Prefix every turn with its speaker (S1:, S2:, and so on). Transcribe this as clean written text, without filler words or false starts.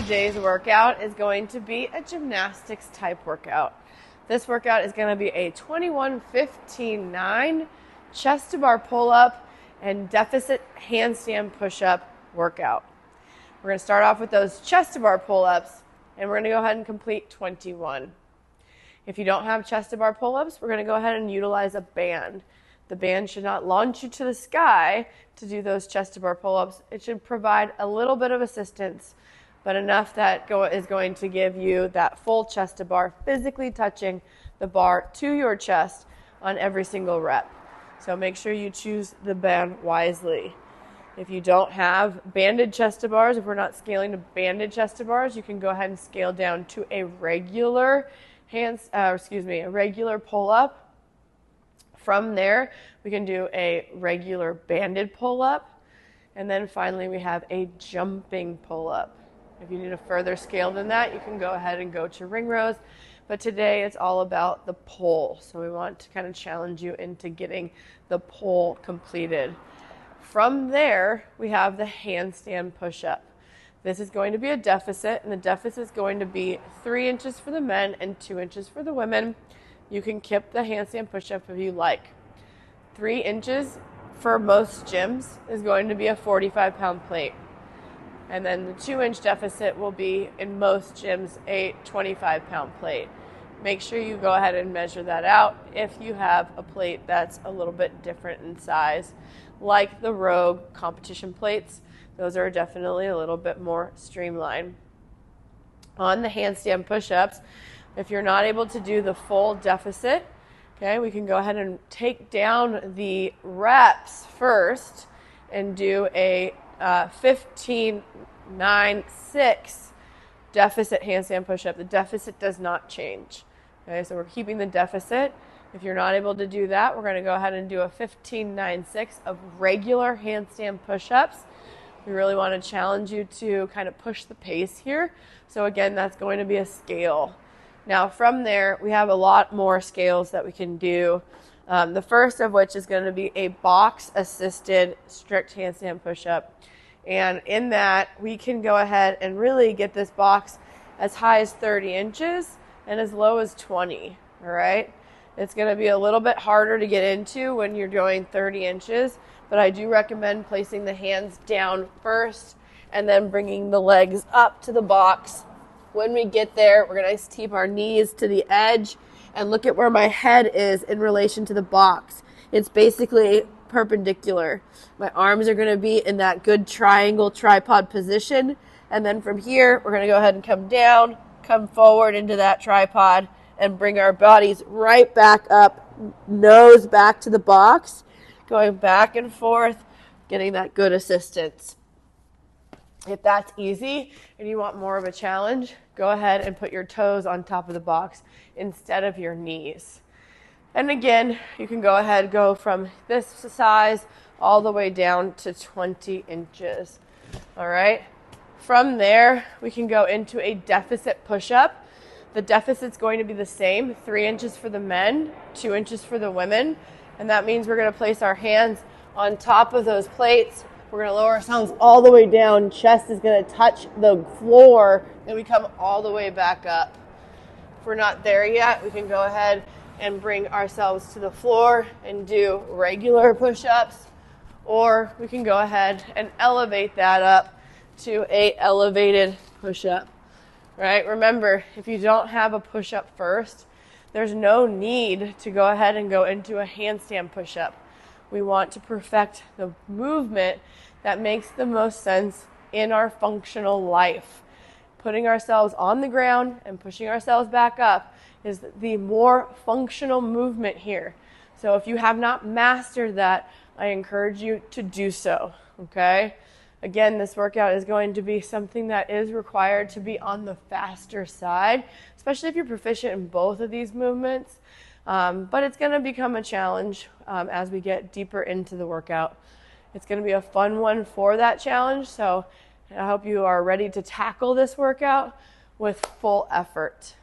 S1: today's workout is going to be a gymnastics type workout. This workout is going to be a 21-15-9 chest to bar pull-up and deficit handstand push-up workout. We're going to start off with those chest to bar pull-ups, and we're going to go ahead and complete 21. If you don't have chest to bar pull-ups, we're going to go ahead and utilize a band. The band should not launch you to the sky to do those chest to bar pull-ups. It should provide a little bit of assistance, but enough that is going to give you that full chest to bar, physically touching the bar to your chest on every single rep. So make sure you choose the band wisely. If you don't have banded chest to bars, if we're not scaling to banded chest to bars, you can go ahead and scale down to a regular regular pull-up. From there, we can do a regular banded pull-up, and then finally we have a jumping pull-up. If you need a further scale than that, you can go ahead and go to ring rows. But today it's all about the pull. So we want to kind of challenge you into getting the pull completed. From there, we have the handstand push-up. This is going to be a deficit, and the deficit is going to be 3 inches for the men and 2 inches for the women. You can keep the handstand push-up if you like. 3 inches for most gyms is going to be a 45-pound plate. And then the 2-inch deficit will be, in most gyms, a 25-pound plate. Make sure you go ahead and measure that out if you have a plate that's a little bit different in size. Like the Rogue competition plates, those are definitely a little bit more streamlined. On the handstand push-ups, if you're not able to do the full deficit, okay, we can go ahead and take down the reps first and do a 15-9-6 deficit handstand push-up. The deficit does not change. Okay, so we're keeping the deficit. If you're not able to do that, we're going to go ahead and do a 15-9-6 of regular handstand push-ups. We really want to challenge you to kind of push the pace here. So again, that's going to be a scale. Now from there, we have a lot more scales that we can do. The first of which is going to be a box-assisted strict handstand push-up. And in that, we can go ahead and really get this box as high as 30 inches and as low as 20, all right? It's going to be a little bit harder to get into when you're doing 30 inches, but I do recommend placing the hands down first and then bringing the legs up to the box. When we get there, we're going to keep our knees to the edge and look at where my head is in relation to the box. It's basically perpendicular. My arms are going to be in that good triangle tripod position, and then from here we're going to go ahead and come down, come forward into that tripod, and bring our bodies right back up, nose back to the box, going back and forth, getting that good assistance. If that's easy and you want more of a challenge, go ahead and put your toes on top of the box instead of your knees. And again, you can go ahead, go from this size all the way down to 20 inches. All right. From there, we can go into a deficit push-up. The deficit's going to be the same, 3 inches for the men, 2 inches for the women. And that means we're going to place our hands on top of those plates. We're going to lower ourselves all the way down. Chest is going to touch the floor, and we come all the way back up. If we're not there yet, we can go ahead and bring ourselves to the floor and do regular push-ups, or we can go ahead and elevate that up to a elevated push-up, right? Remember, if you don't have a push-up first, there's no need to go ahead and go into a handstand push-up. We want to perfect the movement that makes the most sense in our functional life. Putting ourselves on the ground and pushing ourselves back up is the more functional movement here. So if you have not mastered that, I encourage you to do so, okay? Again, this workout is going to be something that is required to be on the faster side, especially if you're proficient in both of these movements. But it's going to become a challenge as we get deeper into the workout. It's going to be a fun one for that challenge, so I hope you are ready to tackle this workout with full effort.